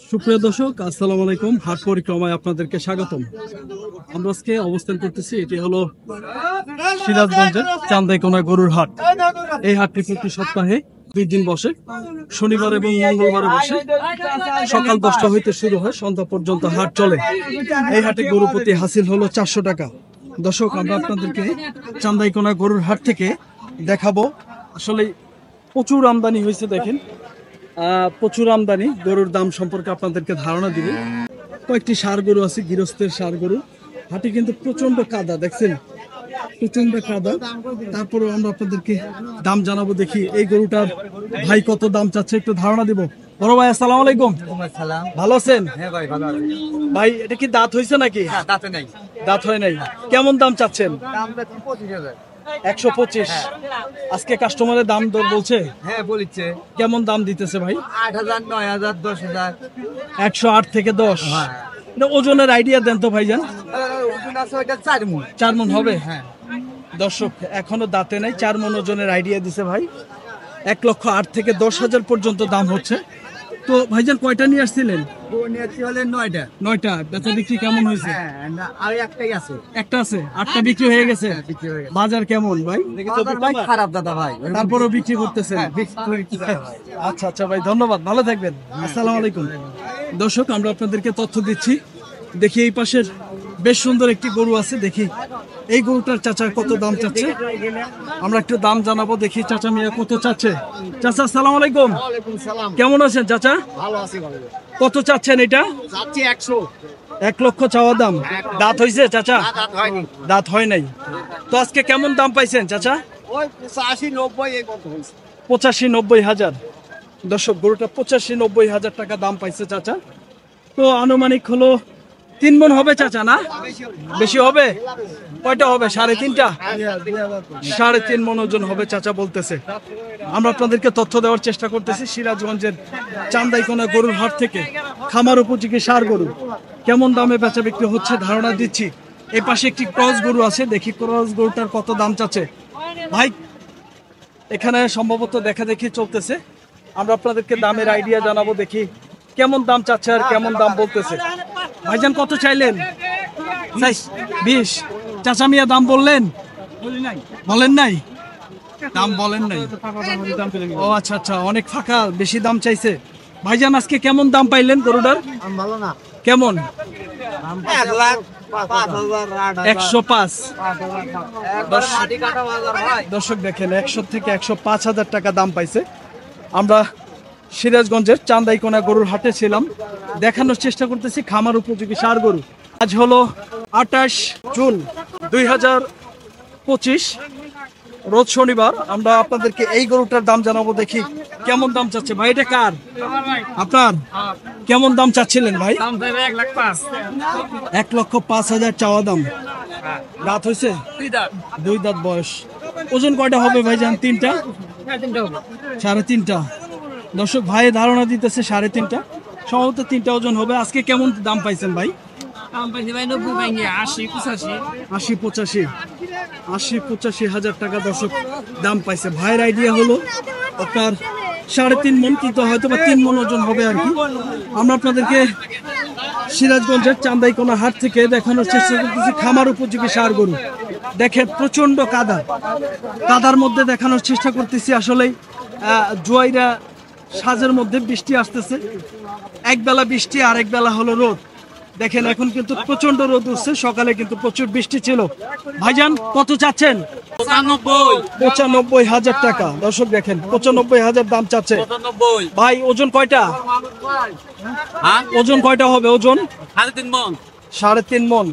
সুপ্রিয় দর্শক, আসসালামু আলাইকুম। হাট পরিক্রমায় আপনাদেরকে স্বাগতম। আমরা আজকে অবস্থান করতেছি, এটি হলো সিরাজগঞ্জের চান্দাইকোনা গরুর হাট। এই হাটটি প্রতি সপ্তাহে 2 দিন বসে, শনিবার এবং মঙ্গলবারে বসে। সকাল 10টা হইতে শুরু হয়, সন্ধ্যা পর্যন্ত হাট চলে। এই হাটে গরু প্রতি হাসিল হলো 400 টাকা। দর্শক, আমরা আপনাদেরকে চান্দাইকোনা গরুর হাট থেকে দেখাবো। আসলে প্রচুর আমদানি হয়েছে, দেখেন প্রচুর আমদানি। গরুর দাম সম্পর্কে আপনাদেরকে ধারণা দিবে। কয়েকটি ষাঁড় গরু আছে, গৃহস্থের ষাঁড় গরু। হাটে কিন্তু প্রচন্ড কাদা, দেখছেন প্রচন্ড কাদা। তারপরে আমরা আপনাদেরকে দাম জানাবো। দেখি এই গরুটার ভাই কত দাম চাচ্ছে, একটু ধারণা দিব। বড় ভাই, আসসালামু আলাইকুম। ভালো আছেন ভাই? এটা কি দাঁত হয়েছে নাকি? দাঁত হয় নাই। কেমন দাম চাচ্ছেন? 125। আজকে কাস্টমারের দাম দর বলছে? হ্যাঁ বলছে। কেমন দাম দিতেছে ভাই? 8,000, 9,000, 10,000। 108 থেকে 10। এটা ওজনের আইডিয়া দেন তো ভাইজান। ওজন আছে ওইটা 4 মণ। 4 মণ হবে? হ্যাঁ। দর্শক, এখনো দাঁতে নাই, 4 মণ ওজনের আইডিয়া দিছে ভাই। 1,08,000 থেকে 10,000 পর্যন্ত দাম হচ্ছে। তো ভাইজান কয়টা নিয়ে আসছিলেন? হলে 9টা। 9টা। বেচা বিক্রি কেমন হয়েছে? আর একটাই আছে। একটা আছে, 8টা বিক্রি হয়ে গেছে। বাজার কেমন ভাই? ভাই খারাপ দাদা ভাই। তারপরও বিক্রি করতেছেন? আচ্ছা আচ্ছা ভাই, ধন্যবাদ, ভালো থাকবেন। আসসালামু আলাইকুম। দর্শক, আমরা আপনাদেরকে তথ্য দিচ্ছি। দেখি এই পাশের বেশ সুন্দর একটি গরু আছে, দেখি এই গরুটার চাচার কত দাম চাচ্ছে। আমরা একটু দাম জানাবো। দেখি চাচা মিয়া কত চাচ্ছে। চাচা, আসসালামু আলাইকুম। কেমন আছেন চাচা? ভালো আছি ভালো। কত চাচ্ছেন এটা? যাচ্ছি 100। 1 লক্ষ চাওয়া দাম। দাঁত হয়েছে চাচা? দাঁত হয়নি। দাঁত হয় নাই। তো আজকে কেমন দাম পাইছেন চাচা? ওই 85, 90 এই কত হইছে। 85-90 হাজার। দর্শক, গরুটা 85-90 হাজার টাকা দাম পাইছে চাচা। তো আনুমানিক হলো 3 মণ হবে চাচা, না বেশি হবে? কয়টা হবে? 3.5টা? 3.5 মণ ওজন হবে চাচা বলতেছে। আমরা আপনাদেরকে তথ্য দেওয়ার চেষ্টা করতেছি সিরাজগঞ্জের চান্দাইকোনা গরুর হাট থেকে। খামার উপযোগী ষাঁড় গরু কেমন দামে বেচা বিক্রি হচ্ছে ধারণা দিচ্ছি। এই পাশে একটি ক্রস গরু আছে, দেখি ক্রস গরুটার কত দাম চাচ্ছে ভাই। এখানে সম্ভবত দেখা দেখি চলতেছে, আমরা আপনাদেরকে দামের আইডিয়া জানাবো। দেখি কেমন দাম চাচ্ছে আর কেমন দাম বলতেছে। ভাইজান কত চাইলেন? 20। চাচা মিয়া দাম বললেন? বলেন নাই, দাম বলেন নাই। ও আচ্ছা আচ্ছা, অনেক ফাঁকা, বেশি দাম চাইছে। ভাইজান আজকে কেমন দাম পাইলেন গরুটার? ভালো না। কেমন? 1,05,000। দর্শক দেখেন, 100 থেকে 105,000 টাকা দাম পাইছে। আমরা সিরাজগঞ্জের চান্দাইকোনা গরুর হাটে ছিলাম, দেখানোর চেষ্টা করতেছি খামার উপযোগী ষাঁড় গরু। আজ হলো 28 জুন 2025, রোজ শনিবার। আমরা আপনাদেরকে এই গরুটার দাম জানাবো। দেখি কেমন দাম চাচ্ছে ভাই। এটা কার? আপনার? কেমন দাম চাচ্ছিলেন ভাই? 1,05,000 চাওয়া দাম। দাঁত হয়েছে? 2 দাঁত বয়স। ওজন কয়টা হবে ভাইজান? 3টা? 3.5টা। দর্শক, ভাই ধারণা দিতেছে 3.5টা, সম্ভবত 3টা ওজন হবে। আজকে কেমন দাম পাইছেন ভাই? 80-85 হাজার টাকা দর্শক দাম পাইছে। ভাইয়ের আইডিয়া হলো আপনার 3.5 মণ, কিন্তু হয়তো বা 3 মণ ওজন হবে আর কি। আমরা আপনাদেরকে সিরাজগঞ্জের চান্দাইকোনা হাট থেকে দেখানোর চেষ্টা করতেছি খামার উপযোগী ষাঁড় গরু। দেখেন প্রচন্ড কাদা, কাদার মধ্যে দেখানোর চেষ্টা করতেছি। আসলে জুয়াইরা সাজের মধ্যে বৃষ্টি আসতেছে, একবেলা বৃষ্টি আর একবেলা হলো রোদ। দেখেন এখন কিন্তু প্রচন্ড রোদ উঠছে, সকালে কিন্তু প্রচুর বৃষ্টি ছিল। ভাইজান কত চাচ্ছেন? 95,000 টাকা। দর্শক দেখেন 95,000 দাম চাচ্ছে ভাই। ওজন কয়টা? ওজন কয়টা হবে? ওজন 3.5 মণ।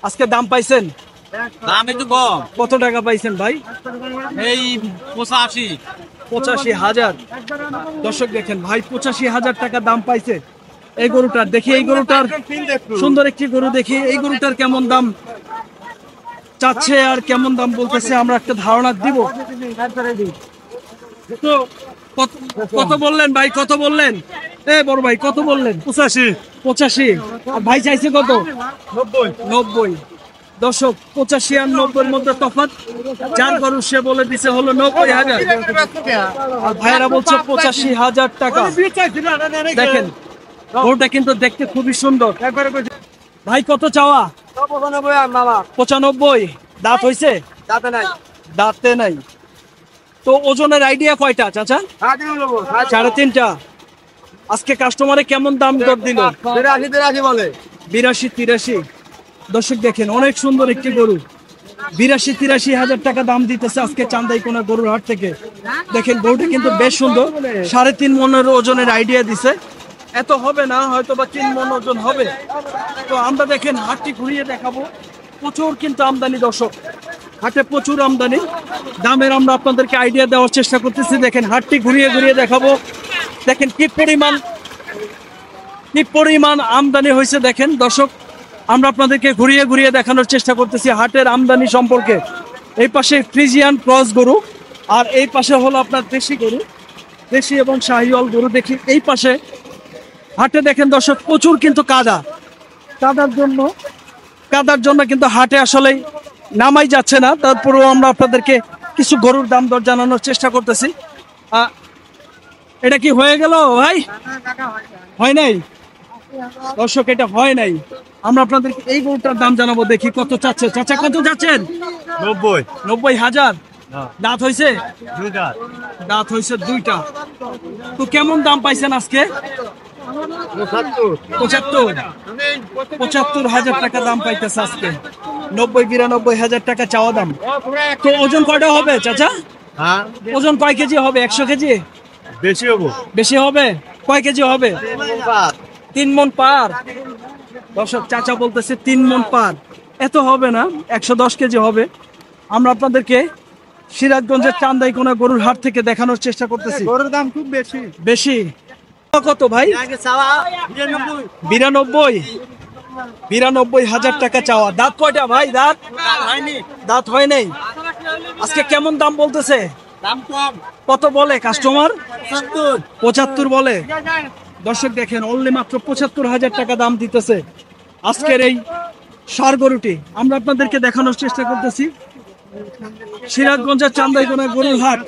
আজকে দাম পাইছেন? দাম একটু কম। কত টাকা পাইছেন ভাই? এই 85,000। দর্শক দেখেন ভাই 85,000 টাকা দাম পাইছে এই গরুটার। দেখি এই গরুটার, সুন্দর একটি গরু, দেখি এই গরুটার কেমন দাম চাচ্ছে আর কেমন দাম বলতেছে, আমরা একটা ধারণা দিব। তো কত বললেন ভাই? কত বললেন? বড় ভাই কত বললেন? 85। আর ভাই চাইছে কত? 90। দর্শক, 85 আর 90-এর মধ্যে তফাৎ। যার গরু সে বলে দিছে হলো 90,000, আর ভাইরা বলছে 85,000 টাকা। দেখেন গরুটা কিন্তু দেখতে খুবই সুন্দর। ভাই কত চাওয়া? 95। দাঁত হইছে? দাঁতে নাই। তো ওজনের আইডিয়া কয়টা চাচা? 3.5টা। আজকে কাস্টমারে কেমন দাম দর দিল? 82 বলে। 82-83। দর্শক দেখেন অনেক সুন্দর একটি গরু, 82-83 হাজার টাকা দাম দিতেছে আজকে চান্দাইকোনা গরুর হাট থেকে। দেখেন গরুটা কিন্তু বেশ সুন্দর, 3.5 মনের ওজনের আইডিয়া দিছে। এত হবে না, হয়তো বা 3 মন ওজন হবে। তো আমরা দেখেন হাটটি ঘুরিয়ে দেখাবো। প্রচুর কিন্তু আমদানি দর্শক, হাটে প্রচুর আমদানি। দামের আমরা আপনাদেরকে আইডিয়া দেওয়ার চেষ্টা করতেছি। দেখেন হাটটি ঘুরিয়ে ঘুরিয়ে দেখাবো। দেখেন কি পরিমাণ আমদানি হয়েছে। দেখেন দর্শক, আমরা আপনাদেরকে ঘুরিয়ে ঘুরিয়ে দেখানোর চেষ্টা করতেছি হাটের আমদানি সম্পর্কে। এই পাশে ফ্রিজিয়ান ক্রস গরু, আর এই পাশে হলো আপনার দেশি গরু, দেশি এবং শাহিওয়াল গরু। দেখি এই পাশে হাটে দেখেন দর্শক প্রচুর কিন্তু কাদার জন্য কিন্তু হাটে আসলে নামাই যাচ্ছে না। তারপরেও আমরা আপনাদেরকে কিছু গরুর দাম দর জানানোর চেষ্টা করতেছি। এটা কি হয়ে গেল ভাই? হয় নাই দর্শক, এটা হয় নাই। আমরা আপনাদেরকে এই গরুটার দাম জানাবো। দেখি কত চাচ্ছে চাচা, কত যাচ্ছেন? 90,000। দাঁত হয়েছে? দাঁত হয়েছে 2টা। তো কেমন দাম পাইছেন আজকে? 75,000 টাকা দাম পাইতেছে আজকে। 90-92 টাকা চাওয়া দাম। তো ওজন কয়টা হবে চাচা? ওজন কয় কেজি হবে? 100 কেজি? বেশি হবে। কয় কেজি হবে? 3 মন পার। দর্শক চাচা বলতেছে 3 মন পার। এত হবে না, 110 কেজি হবে। আমরা আপনাদেরকে সিরাজগঞ্জের চান্দাইকোনা গরুর হাট থেকে দেখানোর চেষ্টা করতেছি। গরুর দাম খুব বেশি। কত ভাই? 92,000 টাকা চাওয়া। দাঁত কয়টা ভাই? দাঁত হয় নাই। আজকে কেমন দাম বলতেছে? দাম কম। কত বলে কাস্টমার? 75 বলে। দর্শক দেখেন অনলি মাত্র 75,000 টাকা দাম দিতেছে আজকের এই ষাঁড় গরুটি। আমরা আপনাদেরকে দেখানোর চেষ্টা করতেছি সিরাজগঞ্জের চান্দাইকোনা গরুর হাট।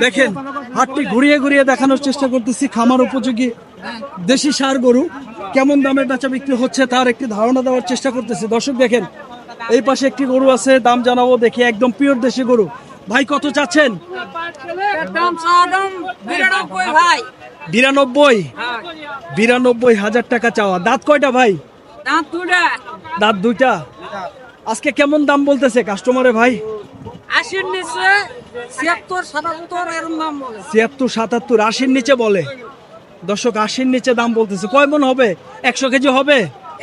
দেখেন হাটটি ঘুরিয়ে ঘুরিয়ে দেখানোর চেষ্টা করতেছি। খামার উপযোগী দেশি ষাঁড় গরু কেমন দামে বেচা বিক্রি হচ্ছে তার একটি ধারণা দেওয়ার চেষ্টা করতেছি। দর্শক দেখেন এই পাশে একটি গরু আছে, দাম জানাবো। দেখি একদম পিওর দেশি গরু। ভাই কত চাচ্ছেন? 92,000 টাকা চাওয়া। দাঁত কয়টা ভাই? দাঁত 2টা। আজকে কেমন দাম বলতেছে কাস্টমারে ভাই? 76-77 80-র নিচে বলে। দর্শক 80-র নিচে দাম বলতেছে। কয় মন হবে? 100 কেজি হবে?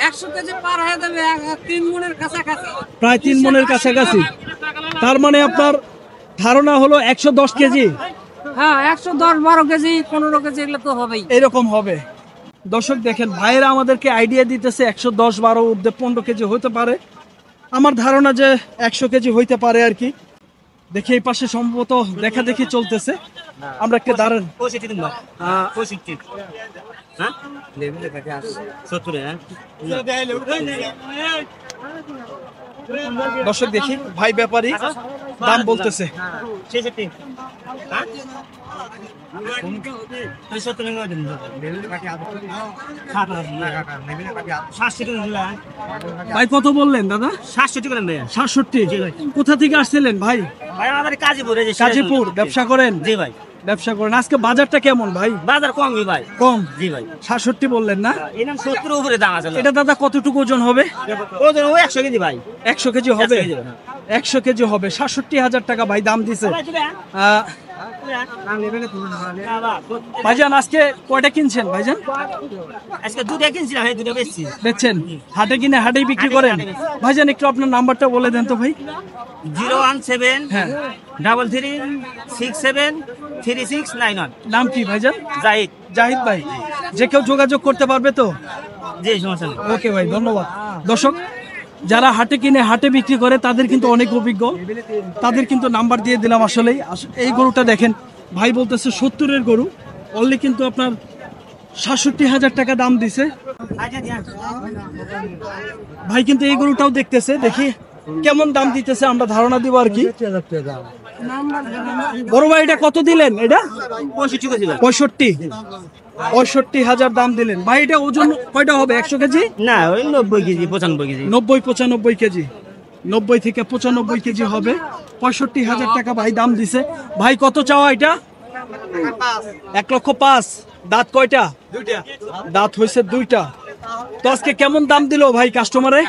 100 কেজি পার হয়ে যাবে, 3 মনের কাছাকাছি। প্রায় 3 মনের কাছাকাছি। তার মানে আপনার ধারণা হলো 110 কেজি। হ্যাঁ, 110-12 কেজি 15 কেজি এগুলো তো হবেই, এরকম হবে। দর্শক দেখেন ভাইয়েরা আমাদেরকে আইডিয়া দিতেছে 110-12 ঊর্ধ্বে 15 কেজি হইতে পারে। আমার ধারণা যে 100 কেজি হইতে পারে আর কি। দেখি এই পাশে সম্ভবত দেখা দেখি চলতেছে। আমরা একটা দাঁড়ান। দর্শক দেখি ভাই ব্যাপারী দাম বলতেছে। ভাই কত বললেন দাদা? 67। কোথা থেকে আসছিলেন ভাই? কাজীপুর। ব্যবসা করেন? জি ভাই, ব্যবসা করেন। আজকে বাজারটা কেমন ভাই? বাজার কম ভাই। কম? জি ভাই। 67 বললেন না? এরকম 70 উপরে দাম আছে। এটা দাদা কতটুকু ওজন হবে? ওজন 100 কেজি ভাই। 100 কেজি হবে। 100 কেজি হবে। 67,000 টাকা ভাই দাম দিছে। ভাইজান আজকে কয়টা কিনছেন ভাইজান? আজকে 2টা কিনছিলাম, এই 2টা বেচছি। বেচছেন? হাটে কিনে হাটেই বিক্রি করেন? ভাইজান একটু আপনার নাম্বারটা বলে দেন তো ভাই। 017 হ্যাঁ 33673691। নাম কি ভাইজান? জাহিদ। জাহিদ ভাই। যে কেউ যোগাযোগ করতে পারবে তো? জি, সমস্যা নেই। ওকে ভাই, ধন্যবাদ। দর্শক যারা হাটে কিনে হাটে বিক্রি করে তাদের কিন্তু অনেক অভিজ্ঞ, তাদের কিন্তু নাম্বার দিয়ে দিলাম। আসলেই এই গরুটা দেখেন ভাই বলতেছে 70-এর গরু, অনলি কিন্তু আপনার 67,000 টাকা দাম দিছে ভাই। কিন্তু এই গরুটাও দেখতেছে, দেখি কেমন দাম দিতেছে আমরা ধারণা দিব আর কি। বড় ভাই এটা কত দিলেন? এটা 65 কেজি ভাই। 65। 65,000 দাম দিলেন ভাই। এটা ওজন কয়টা হবে, 100 কেজি? না ওই 90 কেজি 95 কেজি 90-95 কেজি, 90 থেকে 95 কেজি হবে। 65,000 টাকা ভাই দাম দিছে। ভাই কত চাওয়া এটা? 1,05,000। দাঁত কয়টা? দাঁত হয়েছে 2টা। তো আজকে কেমন দাম দিল ভাই কাস্টমারে?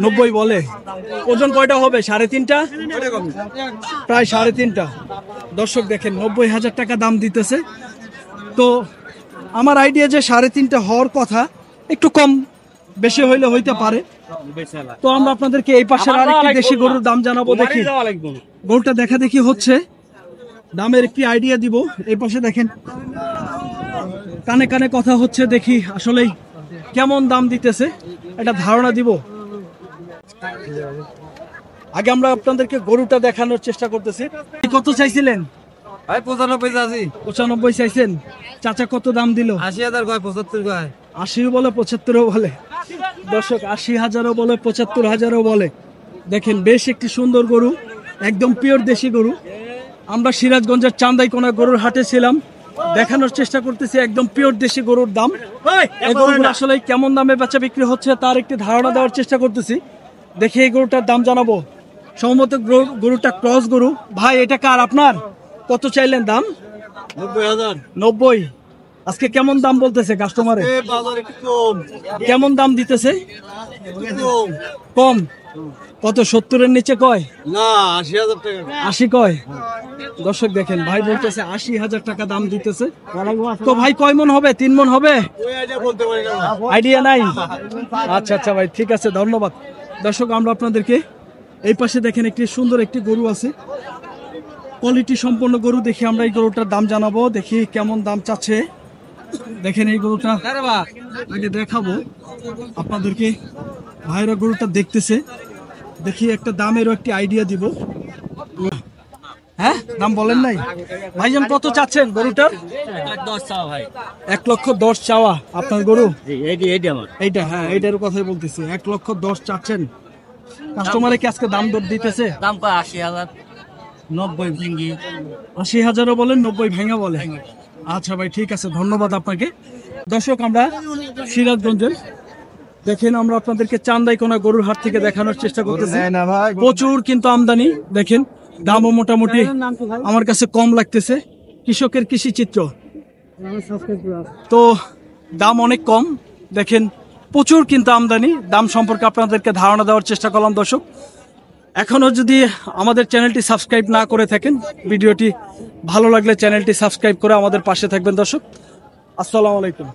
90 বলে। ওজন কয়টা হবে? 3.5টা, প্রায় 3.5টা। দর্শক দেখেন 90,000 টাকা দাম দিতেছে। তো আমার আইডিয়া যে 3.5টা হওয়ার কথা, একটু কম বেশি হইলে হইতে পারে। তো আমরা আপনাদেরকে এই পাশের আরেকটি দেশি গরুর দাম জানাবো। দেখি গরুটা দেখা দেখি হচ্ছে, দামের একটি আইডিয়া দিব। এই পাশে দেখেন কানে কানে কথা হচ্ছে, দেখি আসলেই কেমন দাম দিতেছে এটা ধারণা দিব। আগে আমরা আপনাদেরকে গরুটা দেখানোর চেষ্টা করতেছি। কত চাইছিলেন? ভাই 95 চাষি 95 চাইছেন। চাচা কত দাম দিল? 80,000 কয় 75 কয় 80 বলে 75ও বলে। দর্শক 80,000ও বলে 75,000ও বলে। দেখেন বেশ একটি সুন্দর গরু, একদম পিওর দেশি গরু। আমরা সিরাজগঞ্জের চান্দাইকোনা গরুর হাটে ছিলাম, দেখানোর চেষ্টা করতেছি একদম পিওর দেশি গরুর দাম। এই গরুগুলো আসলে কেমন দামে বেচা বিক্রি হচ্ছে তার একটি ধারণা দেওয়ার চেষ্টা করতেছি। দেখি এই গরুটার দাম জানাবো। সম্ভবত গরুটা ক্রস গরু। ভাই এটা কার, আপনার? কত চাইলেন দাম? 90,000 90। আজকে কেমন দাম বলতেছে কাস্টমারে? বাজার একটু কম কেমন দাম দিতেছে? কম কম। কত, 70-এর নিচে কয়? না 80,000 টাকা 80 কয়। দর্শক দেখেন ভাই বলতেছে 80,000 টাকা দাম দিতেছে। তো ভাই কয় মন হবে? 3 মন হবে? ওই আইডিয়া বলতে পারি না আইডিয়া নাই। আচ্ছা আচ্ছা ভাই, ঠিক আছে, ধন্যবাদ। দর্শক আমরা আপনাদেরকে এই পাশে দেখেন একটি সুন্দর একটি গরু আছে, কোয়ালিটি সম্পন্ন গরু। দেখি আমরা এই গরুটার দাম জানাবো, দেখি কেমন দাম চাচ্ছে। দেখেন এই গরুটা আগে দেখাবো আপনাদেরকে। ভাইরা গরুটা দেখতেছে, দেখি একটা দামেরও একটি আইডিয়া দিব। হ্যাঁ, দাম বলেন নাই ভাইজান? কত চাচ্ছেন গরুটার? 10 চাও ভাই 1,10,000 চাওয়া আপনার গরু? জি এইটি আমার এইটা, হ্যাঁ এইটার কথাই বলতেছি। 1,10,000 চাচ্ছেন। কাস্টমারে কি আজকে দাম দর দিতেছে? দাম পা 80,000 90 ভেঙ্গি 80,000ও বলেন, 90 ভেঙে বলে। আচ্ছা ভাই, ঠিক আছে, ধন্যবাদ আপনাকে। দর্শক আমরা সিরাজগঞ্জের দেখেন আমরা আপনাদেরকে চান্দাইকোনা গরুর হাট থেকে দেখানোর চেষ্টা করতেছি। না ভাই প্রচুর কিন্তু আমদানি। দেখেন দামও মোটামুটি আমার কাছে কম লাগতেছে। কৃষকের কৃষি চিত্র, তো দাম অনেক কম। দেখেন প্রচুর কিন্তু আমদানি। দাম সম্পর্কে আপনাদেরকে ধারণা দেওয়ার চেষ্টা করলাম। দর্শক এখনো যদি আমাদের চ্যানেলটি সাবস্ক্রাইব না করে থাকেন, ভিডিওটি ভালো লাগলে চ্যানেলটি সাবস্ক্রাইব করে আমাদের পাশে থাকবেন। দর্শক আসসালামু আলাইকুম।